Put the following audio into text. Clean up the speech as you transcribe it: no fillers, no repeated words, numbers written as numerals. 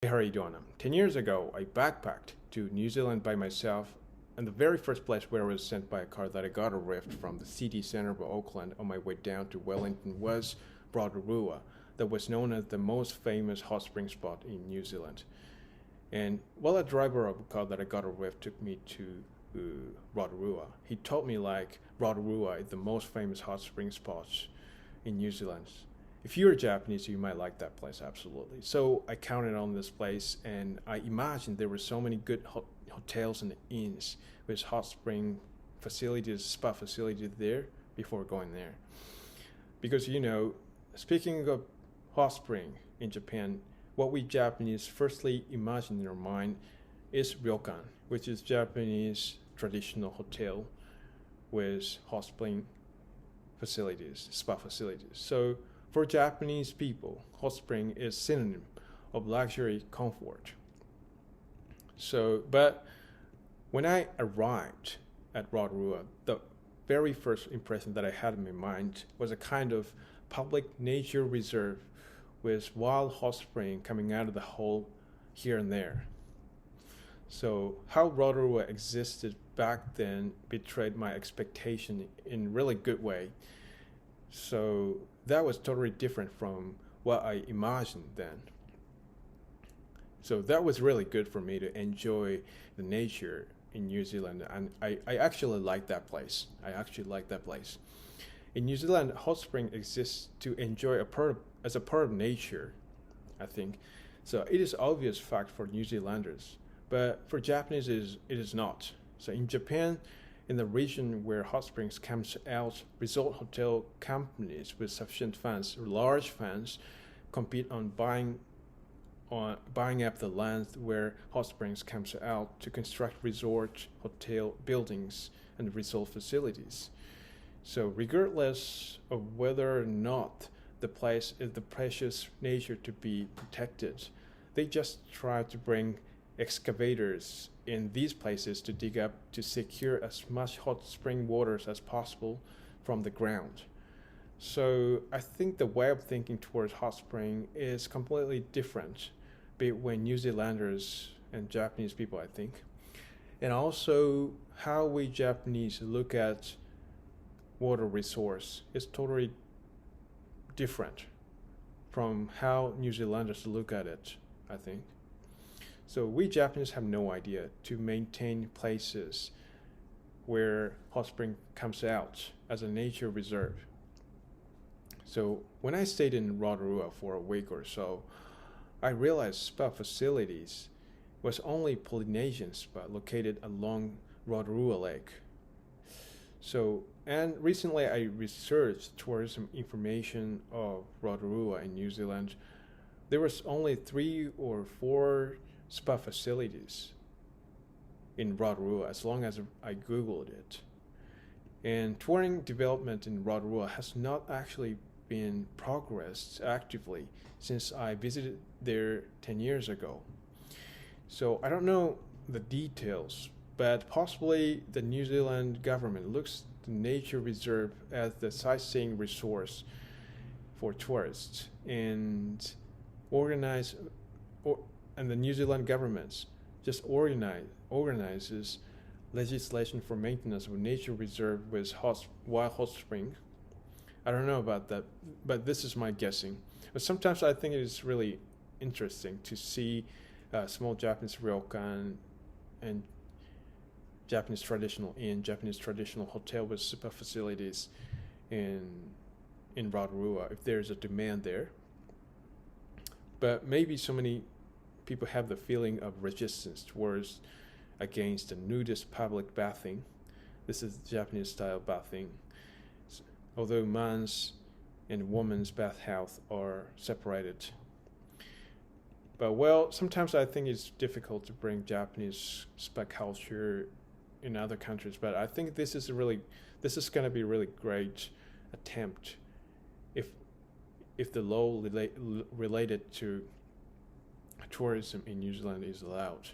Hey, how are you doing? 10 years ago, I backpacked to New Zealand by myself, and the very first place where I was sent by a car that I got a rift from the city center of Auckland on my way down to Wellington was Rotrorua, that was known as the most famous hot spring spot in New Zealand. And while a driver of a car that I got a rift took me to Rotorua, he told me like Rotorua is the most famous hot spring spot in New Zealand. If you're Japanese, you might like that place absolutely. So I counted on this place, and I imagined there were so many good hotels and inns with hot spring facilities, spa facilities there before going there. Because speaking of hot spring in Japan, what we Japanese firstly imagine in our mind is Ryokan, which is Japanese traditional hotel with hot spring facilities, spa facilities. So for Japanese people, hot spring is synonym of luxury comfort. But when I arrived at Rotrorua, the very first impression that I had in my mind was a kind of public nature reserve with wild hot spring coming out of the hole here and there. So how Rotorua existed back then betrayed my expectation in a really good way. So that was totally different from what I imagined then. So that was really good for me to enjoy the nature in New Zealand, and I actually like that place. In New Zealand, hot spring exists to enjoy as a part of nature, I think. So it is obvious fact for New Zealanders, but for Japanese it is not. So in Japan, in the region where hot springs comes out, resort hotel companies with sufficient funds, large funds, compete on buying up the land where hot springs comes out to construct resort hotel buildings and resort facilities. So regardless of whether or not the place is the precious nature to be protected, they just try to bring excavators in these places to dig up to secure as much hot spring waters as possible from the ground. So I think the way of thinking towards hot spring is completely different between New Zealanders and Japanese people, I think. And also how we Japanese look at water resource is totally different from how New Zealanders look at it, I think. So we Japanese have no idea to maintain places where hot spring comes out as a nature reserve. So when I stayed in Rotorua for a week or so, I realized spa facilities was only Polynesian spa located along Rotorua Lake. And recently I researched tourism information of Rotorua in New Zealand. There was only 3 or 4 spa facilities in Rotorua as long as I Googled it. And touring development in Rotorua has not actually been progressed actively since I visited there 10 years ago. So I don't know the details, but possibly the New Zealand government looks the nature reserve as the sightseeing resource for tourists and the New Zealand government just organizes legislation for maintenance of nature reserve with wild hot spring. I don't know about that, but this is my guessing. But sometimes I think it is really interesting to see small Japanese ryokan and Japanese traditional inn, Japanese traditional hotel with spa facilities in Rotorua if there's a demand there. But maybe so many people have the feeling of resistance towards against the nudist public bathing. This is Japanese style bathing. Although man's and woman's bathhouse are separated. But sometimes I think it's difficult to bring Japanese spa culture in other countries. But I think this is going to be a really great attempt if the law related to tourism in New Zealand is allowed.